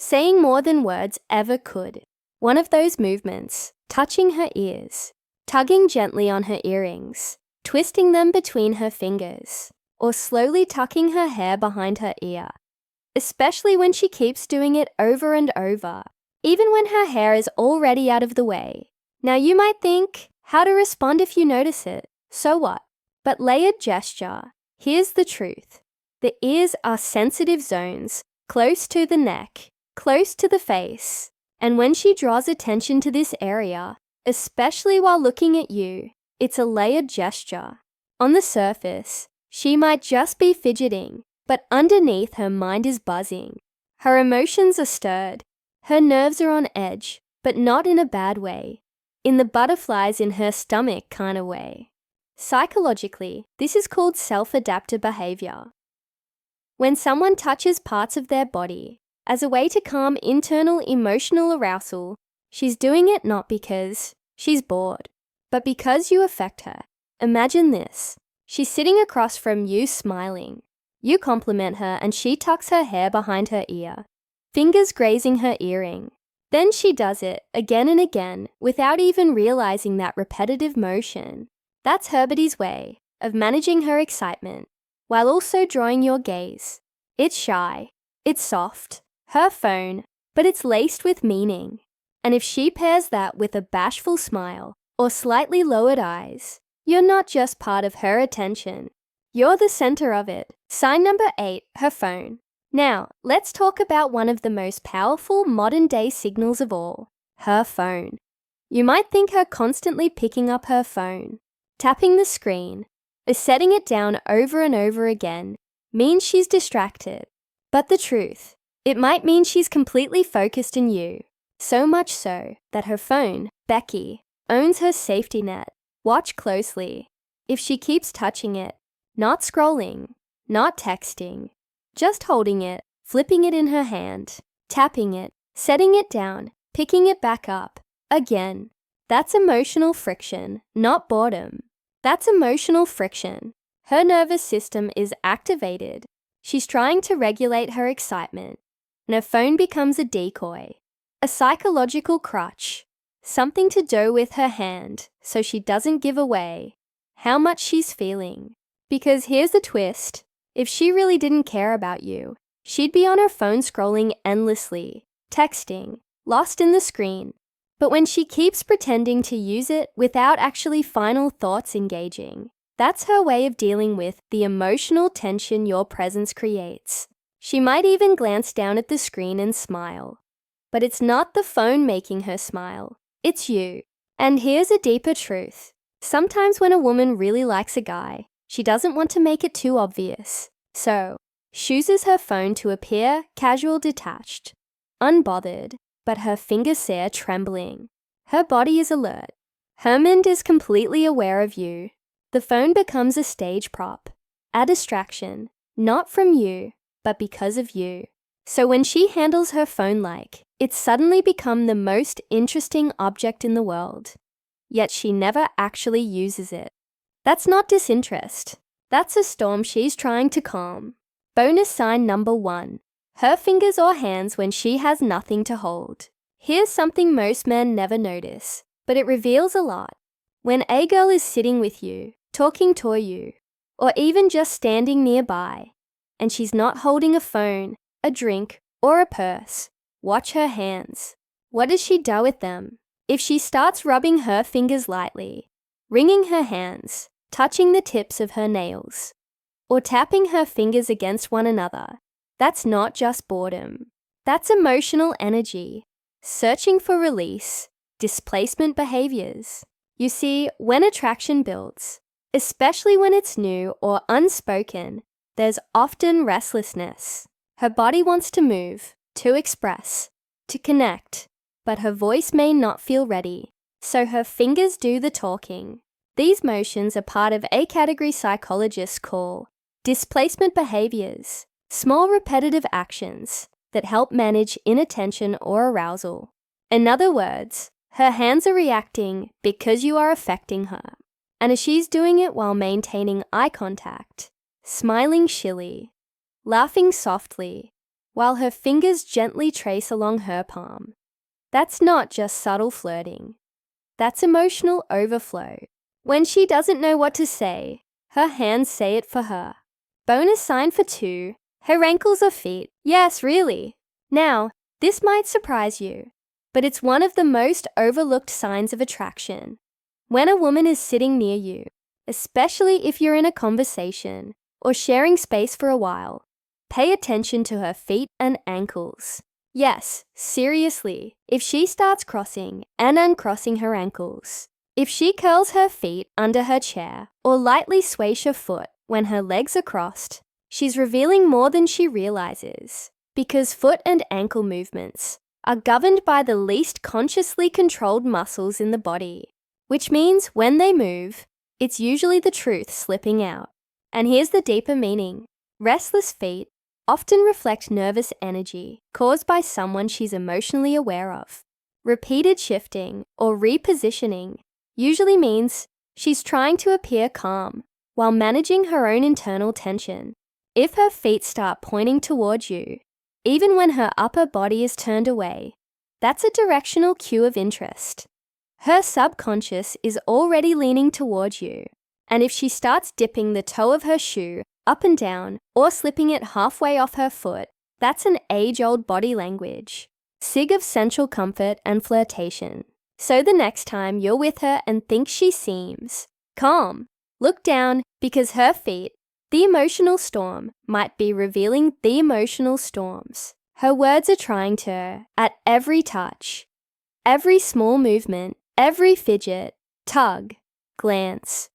saying more than words ever could. One of those movements, touching her ears, tugging gently on her earrings, twisting them between her fingers, or slowly tucking her hair behind her ear, especially when she keeps doing it over and over, even when her hair is already out of the way. Now you might think, how to respond if you notice it? So what? But layered gesture. Here's the truth. The ears are sensitive zones, close to the neck, close to the face, and when she draws attention to this area, especially while looking at you, it's a layered gesture. On the surface, she might just be fidgeting, but underneath her mind is buzzing. Her emotions are stirred. Her nerves are on edge, but not in a bad way. In the butterflies in her stomach kind of way. Psychologically, this is called self-adaptive behavior. When someone touches parts of their body as a way to calm internal emotional arousal, she's doing it not because she's bored, but because you affect her. Imagine this. She's sitting across from you smiling. You compliment her and she tucks her hair behind her ear, fingers grazing her earring. Then she does it again and again without even realizing that repetitive motion. That's Herbert's way of managing her excitement while also drawing your gaze. It's shy, it's soft, her phone, but it's laced with meaning. And if she pairs that with a bashful smile or slightly lowered eyes, you're not just part of her attention. You're the center of it. Sign number 8, her phone. Now, let's talk about one of the most powerful modern-day signals of all, her phone. You might think her constantly picking up her phone, tapping the screen, or setting it down over and over again means she's distracted. But the truth, it might mean she's completely focused in you, so much so that her phone, Becky, owns her safety net. Watch closely. If she keeps touching it, not scrolling, not texting, just holding it, flipping it in her hand, tapping it, setting it down, picking it back up, again. That's emotional friction, not boredom. That's emotional friction. Her nervous system is activated. She's trying to regulate her excitement, and her phone becomes a decoy, a psychological crutch, something to do with her hand so she doesn't give away how much she's feeling. Because here's the twist. If she really didn't care about you, she'd be on her phone scrolling endlessly, texting, lost in the screen. But when she keeps pretending to use it without actually final thoughts engaging, that's her way of dealing with the emotional tension your presence creates. She might even glance down at the screen and smile. But it's not the phone making her smile, it's you. And here's a deeper truth. Sometimes when a woman really likes a guy, she doesn't want to make it too obvious, so she uses her phone to appear casual, detached, unbothered, but her fingers are trembling. Her body is alert. Her mind is completely aware of you. The phone becomes a stage prop, a distraction, not from you, but because of you. So when she handles her phone like it's suddenly become the most interesting object in the world, yet she never actually uses it. That's not disinterest. That's a storm she's trying to calm. Bonus sign number 1. Her fingers or hands when she has nothing to hold. Here's something most men never notice, but it reveals a lot. When a girl is sitting with you, talking to you, or even just standing nearby, and she's not holding a phone, a drink, or a purse, watch her hands. What does she do with them? If she starts rubbing her fingers lightly, wringing her hands, touching the tips of her nails, or tapping her fingers against one another, that's not just boredom. That's emotional energy, searching for release, displacement behaviors. You see, when attraction builds, especially when it's new or unspoken, there's often restlessness. Her body wants to move, to express, to connect, but her voice may not feel ready, so her fingers do the talking. These motions are part of a category psychologists call displacement behaviors, small repetitive actions that help manage inattention or arousal. In other words, her hands are reacting because you are affecting her, and she's doing it while maintaining eye contact, smiling shilly, laughing softly, while her fingers gently trace along her palm. That's not just subtle flirting. That's emotional overflow. When she doesn't know what to say, her hands say it for her. Bonus sign for 2, her ankles or feet. Yes, really. Now, this might surprise you, but it's one of the most overlooked signs of attraction. When a woman is sitting near you, especially if you're in a conversation or sharing space for a while, pay attention to her feet and ankles. Yes, seriously, if she starts crossing and uncrossing her ankles, if she curls her feet under her chair or lightly sways her foot when her legs are crossed, she's revealing more than she realizes, because foot and ankle movements are governed by the least consciously controlled muscles in the body, which means when they move, it's usually the truth slipping out. And here's the deeper meaning. Restless feet often reflect nervous energy caused by someone she's emotionally aware of. Repeated shifting or repositioning usually means she's trying to appear calm while managing her own internal tension. If her feet start pointing toward you, even when her upper body is turned away, that's a directional cue of interest. Her subconscious is already leaning toward you, and if she starts dipping the toe of her shoe up and down or slipping it halfway off her foot, that's an age-old body language, sig of sensual comfort and flirtation. So the next time you're with her and think she seems calm, look down, because her feet, the emotional storm, might be revealing the emotional storms her words are trying to, at every touch, every small movement, every fidget, tug, glance,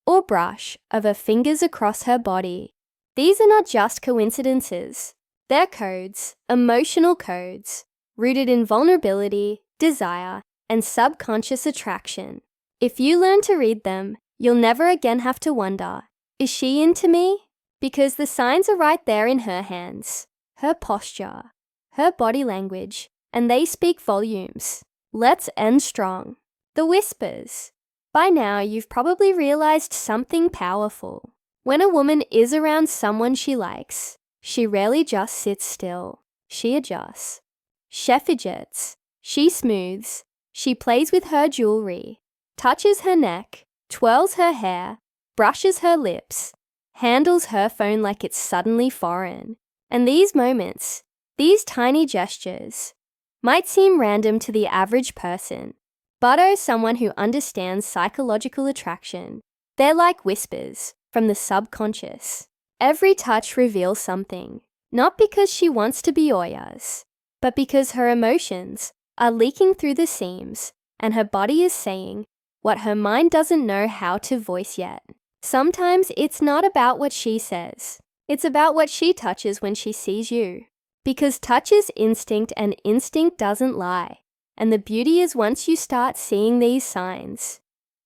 or brush of her fingers across her body. These are not just coincidences. They're codes, emotional codes, rooted in vulnerability, desire, and subconscious attraction. If you learn to read them, you'll never again have to wonder, is she into me? Because the signs are right there in her hands, her posture, her body language, and they speak volumes. Let's end strong. The whispers. By now, you've probably realized something powerful. When a woman is around someone she likes, she rarely just sits still. She adjusts. She fidgets. She smooths. She plays with her jewelry, touches her neck, twirls her hair, brushes her lips, handles her phone like it's suddenly foreign. And these moments, these tiny gestures, might seem random to the average person, but oh, someone who understands psychological attraction, they're like whispers from the subconscious. Every touch reveals something, not because she wants to be all yours, but because her emotions are leaking through the seams and her body is saying what her mind doesn't know how to voice yet. Sometimes it's not about what she says. It's about what she touches when she sees you. Because touch is instinct and instinct doesn't lie. And the beauty is once you start seeing these signs,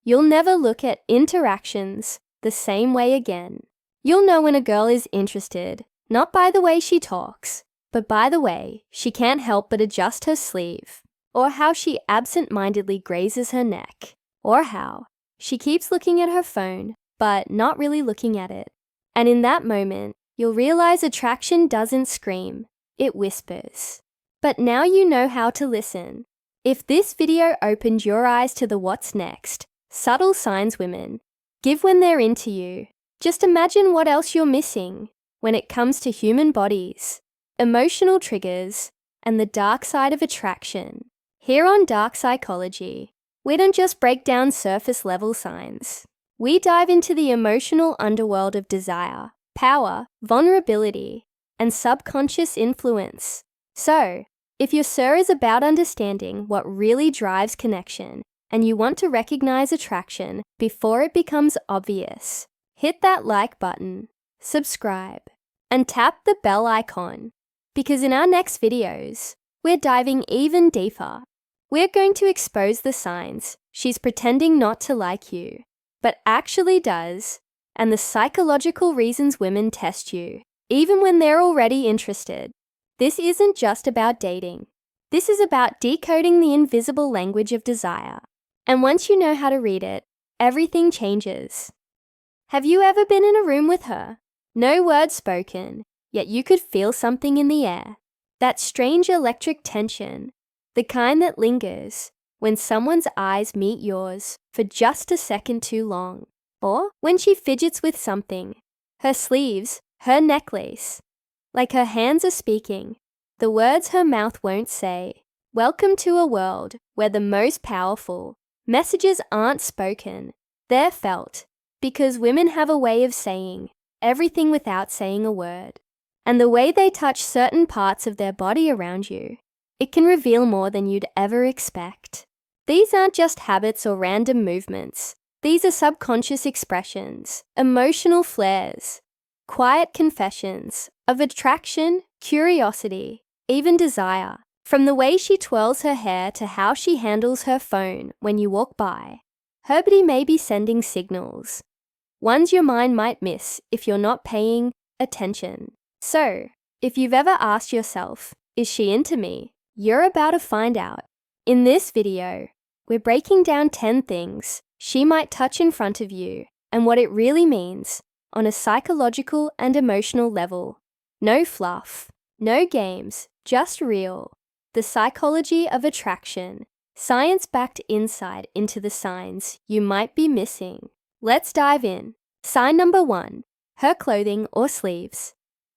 you'll never look at interactions the same way again. You'll know when a girl is interested, not by the way she talks, but by the way she can't help but adjust her sleeve, or how she absent-mindedly grazes her neck, or how she keeps looking at her phone but not really looking at it. And in that moment, you'll realize attraction doesn't scream, it whispers. But now you know how to listen. If this video opened your eyes to the what's next, subtle signs women give when they're into you, just imagine what else you're missing when it comes to human bodies, emotional triggers, and the dark side of attraction. Here on Dark Psychology, we don't just break down surface level signs. We dive into the emotional underworld of desire, power, vulnerability, and subconscious influence. So, if your SIR is about understanding what really drives connection and you want to recognize attraction before it becomes obvious, hit that like button, subscribe, and tap the bell icon, because in our next videos, we're diving even deeper. We're going to expose the signs she's pretending not to like you, but actually does, and the psychological reasons women test you, even when they're already interested. This isn't just about dating. This is about decoding the invisible language of desire. And once you know how to read it, everything changes. Have you ever been in a room with her? No words spoken, yet you could feel something in the air. That strange electric tension, the kind that lingers when someone's eyes meet yours for just a second too long. Or when she fidgets with something, her sleeves, her necklace, like her hands are speaking, the words her mouth won't say. Welcome to a world where the most powerful messages aren't spoken, they're felt, because women have a way of saying everything without saying a word. And the way they touch certain parts of their body around you, it can reveal more than you'd ever expect. These aren't just habits or random movements. These are subconscious expressions, emotional flares, quiet confessions of attraction, curiosity, even desire. From the way she twirls her hair to how she handles her phone when you walk by, her body may be sending signals, ones your mind might miss if you're not paying attention. So, if you've ever asked yourself, is she into me? You're about to find out. In this video, we're breaking down 10 things she might touch in front of you and what it really means on a psychological and emotional level. No fluff, no games, just real. The psychology of attraction, science-backed insight into the signs you might be missing. Let's dive in. Sign number 1, her clothing or sleeves.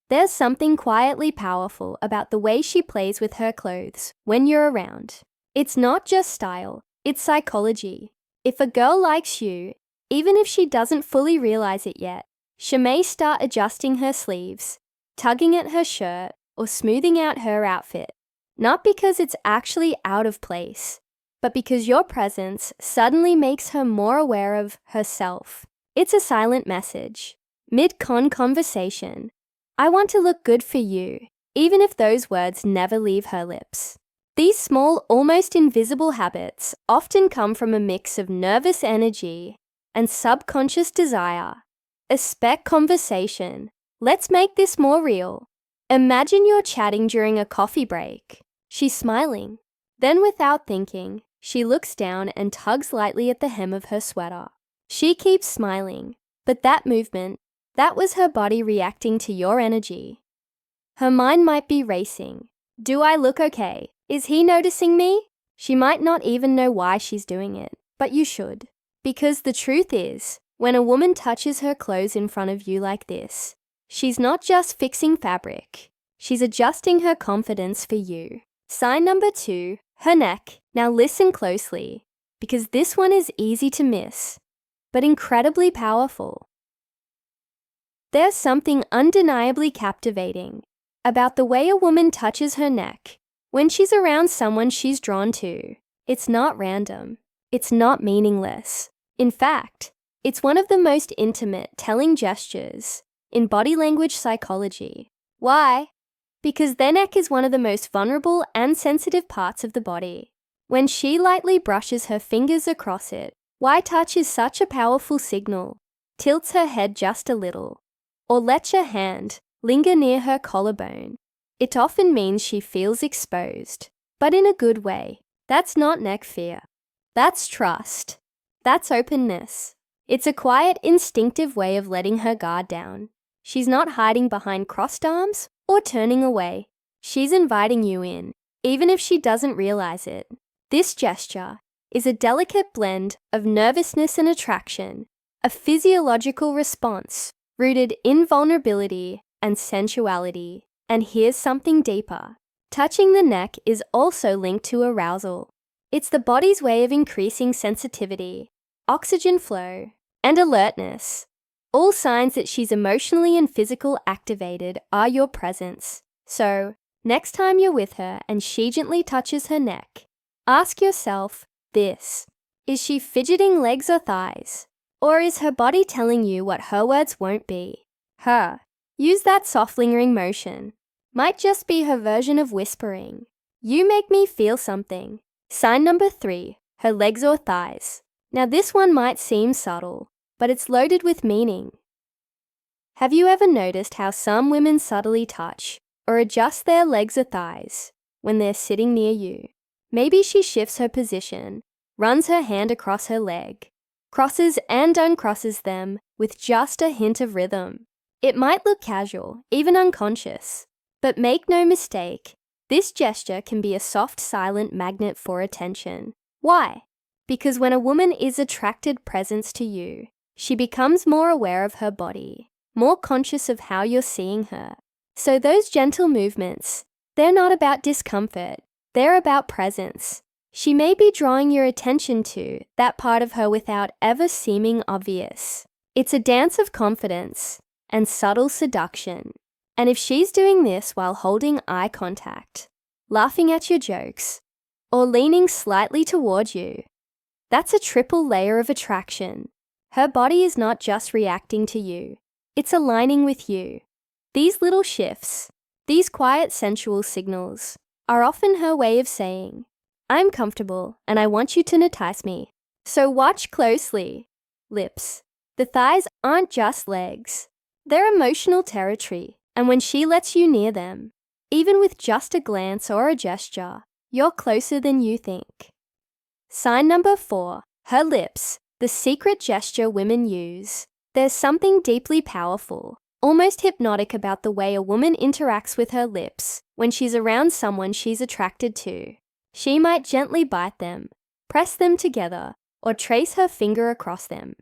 There's something quietly powerful about the way she plays with her clothes when you're around. It's not just style, it's psychology. If a girl likes you, even if she doesn't fully realize it yet, she may start adjusting her sleeves, tugging at her shirt, or smoothing out her outfit. Not because it's actually out of place, but because your presence suddenly makes her more aware of herself. It's a silent message. Mid-con conversation. I want to look good for you, even if those words never leave her lips. These small, almost invisible habits often come from a mix of nervous energy and subconscious desire. A spec conversation. Let's make this more real. Imagine you're chatting during a coffee break. She's smiling. Then without thinking, she looks down and tugs lightly at the hem of her sweater. She keeps smiling, but that movement, that was her body reacting to your energy. Her mind might be racing. Do I look okay? Is he noticing me? She might not even know why she's doing it, but you should. Because the truth is, when a woman touches her clothes in front of you like this, she's not just fixing fabric. She's adjusting her confidence for you. Sign number 2, her neck. Now listen closely, because this one is easy to miss, but incredibly powerful. There's something undeniably captivating about the way a woman touches her neck when she's around someone she's drawn to. It's not random. It's not meaningless. In fact, it's one of the most intimate, telling gestures in body language psychology. Why? Because their neck is one of the most vulnerable and sensitive parts of the body. When she lightly brushes her fingers across it, why touch is such a powerful signal, tilts her head just a little, or lets your hand linger near her collarbone. It often means she feels exposed, but in a good way. That's not neck fear. That's trust. That's openness. It's a quiet, instinctive way of letting her guard down. She's not hiding behind crossed arms or turning away. She's inviting you in, even if she doesn't realize it. This gesture is a delicate blend of nervousness and attraction, a physiological response rooted in vulnerability and sensuality. And here's something deeper. Touching the neck is also linked to arousal. It's the body's way of increasing sensitivity, oxygen flow, and alertness. All signs that she's emotionally and physically activated are your presence. So, next time you're with her and she gently touches her neck, ask yourself this. Is she fidgeting legs or thighs? Or is her body telling you what her words won't be? Her. Use that soft lingering motion. Might just be her version of whispering. You make me feel something. Sign number 3, her legs or thighs. Now this one might seem subtle, but it's loaded with meaning. Have you ever noticed how some women subtly touch or adjust their legs or thighs when they're sitting near you? Maybe she shifts her position, runs her hand across her leg, crosses and uncrosses them with just a hint of rhythm. It might look casual, even unconscious, but make no mistake, this gesture can be a soft, silent magnet for attention. Why? Because when a woman is attracted presence to you, she becomes more aware of her body, more conscious of how you're seeing her. So those gentle movements, they're not about discomfort, they're about presence. She may be drawing your attention to that part of her without ever seeming obvious. It's a dance of confidence and subtle seduction. And if she's doing this while holding eye contact, laughing at your jokes, or leaning slightly toward you, that's a triple layer of attraction. Her body is not just reacting to you, it's aligning with you. These little shifts, these quiet sensual signals, are often her way of saying, I'm comfortable and I want you to entice me. So watch closely. Lips. The thighs aren't just legs. They're emotional territory, and when she lets you near them, even with just a glance or a gesture, you're closer than you think. Sign number 4, her lips, the secret gesture women use. There's something deeply powerful, almost hypnotic about the way a woman interacts with her lips when she's around someone she's attracted to. She might gently bite them, press them together, or trace her finger across them.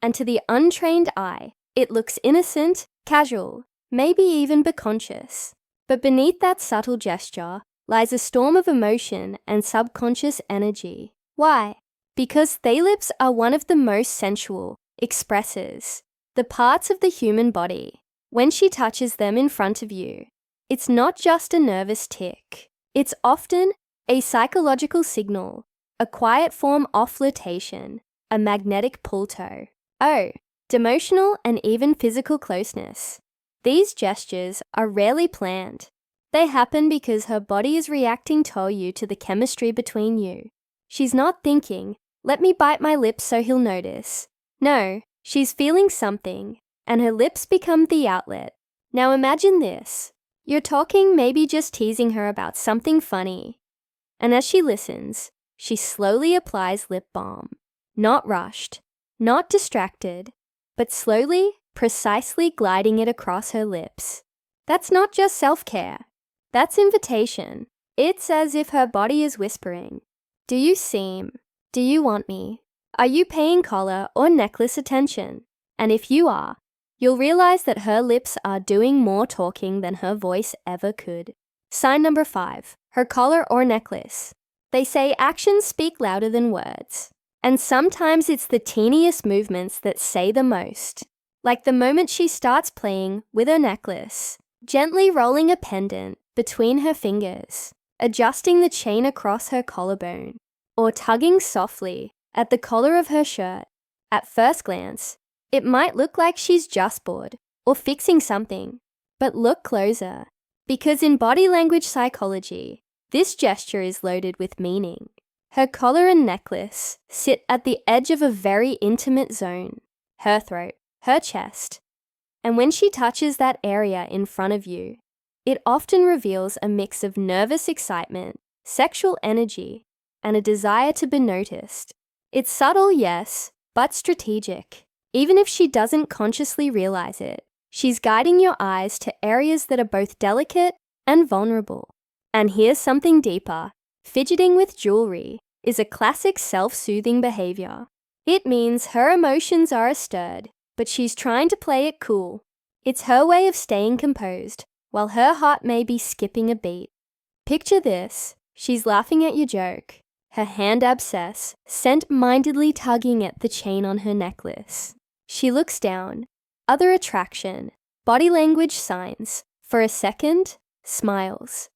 And to the untrained eye, it looks innocent, casual, maybe even beconscious. But beneath that subtle gesture lies a storm of emotion and subconscious energy. Why? Because thigh lips are one of the most sensual, expresses the parts of the human body. When she touches them in front of you, it's not just a nervous tick. It's often a psychological signal, a quiet form of flirtation, a magnetic pull-toe. Oh, emotional and even physical closeness. These gestures are rarely planned. They happen because her body is reacting to you to the chemistry between you. She's not thinking, let me bite my lips so he'll notice. No, she's feeling something, and her lips become the outlet. Now imagine this. You're talking, maybe just teasing her about something funny. And as she listens, she slowly applies lip balm. Not rushed, not distracted, but slowly, precisely gliding it across her lips. That's not just self-care. That's invitation. It's as if her body is whispering, do you seem? Do you want me? Are you paying collar or necklace attention? And if you are, you'll realize that her lips are doing more talking than her voice ever could. Sign number 5, her collar or necklace. They say actions speak louder than words. And sometimes it's the teeniest movements that say the most. Like the moment she starts playing with her necklace, gently rolling a pendant between her fingers, adjusting the chain across her collarbone, or tugging softly at the collar of her shirt. At first glance, it might look like she's just bored or fixing something, but look closer. Because in body language psychology, this gesture is loaded with meaning. Her collar and necklace sit at the edge of a very intimate zone, her throat, her chest. And when she touches that area in front of you, it often reveals a mix of nervous excitement, sexual energy, and a desire to be noticed. It's subtle, yes, but strategic. Even if she doesn't consciously realize it, she's guiding your eyes to areas that are both delicate and vulnerable. And here's something deeper. Fidgeting with jewelry is a classic self-soothing behavior. It means her emotions are stirred, but she's trying to play it cool. It's her way of staying composed, while her heart may be skipping a beat. Picture this. She's laughing at your joke, her hand abscess-mindedly tugging at the chain on her necklace. She looks down, other attraction, body language signs. For a second, smiles,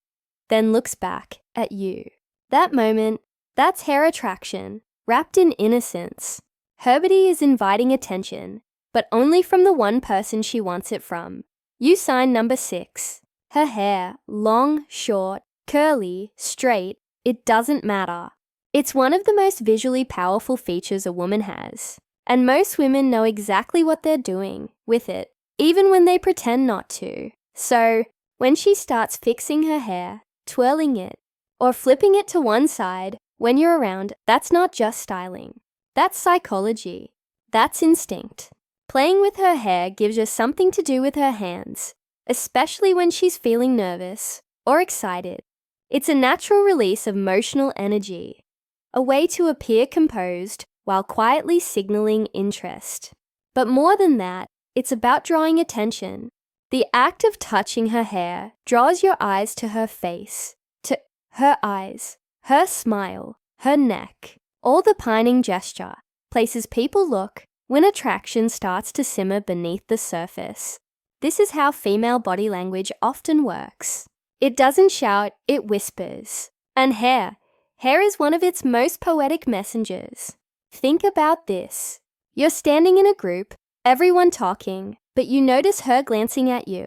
then looks back at you. That moment, that's hair attraction, wrapped in innocence. Her body is inviting attention, but only from the one person she wants it from. You sign number 6. Her hair, long, short, curly, straight, it doesn't matter. It's one of the most visually powerful features a woman has, and most women know exactly what they're doing with it, even when they pretend not to. So, when she starts fixing her hair, twirling it, or flipping it to one side when you're around, that's not just styling. That's psychology. That's instinct. Playing with her hair gives her something to do with her hands, especially when she's feeling nervous or excited. It's a natural release of emotional energy, a way to appear composed while quietly signaling interest. But more than that, it's about drawing attention. The act of touching her hair draws your eyes to her face, to her eyes, her smile, her neck. All the pining gesture places people look when attraction starts to simmer beneath the surface. This is how female body language often works. It doesn't shout, it whispers. And hair is one of its most poetic messengers. Think about this. You're standing in a group, everyone talking, but you notice her glancing at you.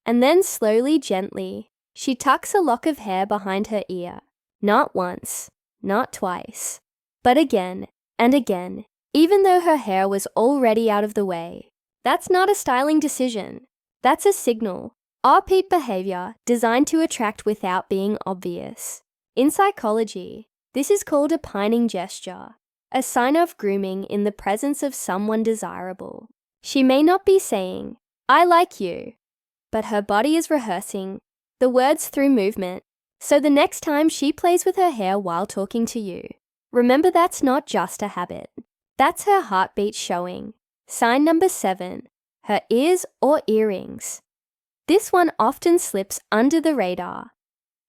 And then slowly, gently, she tucks a lock of hair behind her ear. Not once, not twice, but again and again, even though her hair was already out of the way. That's not a styling decision. That's a signal. Repeat behavior designed to attract without being obvious. In psychology, this is called a pining gesture, a sign of grooming in the presence of someone desirable. She may not be saying, "I like you," but her body is rehearsing the words through movement. So the next time she plays with her hair while talking to you, remember that's not just a habit. That's her heartbeat showing. Sign number 7, her ears or earrings. This one often slips under the radar,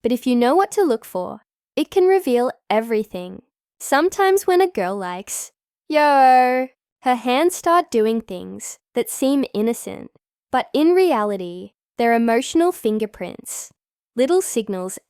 but if you know what to look for, it can reveal everything. Sometimes when a girl likes, "Yo," her hands start doing things that seem innocent, but in reality, they're emotional fingerprints, little signals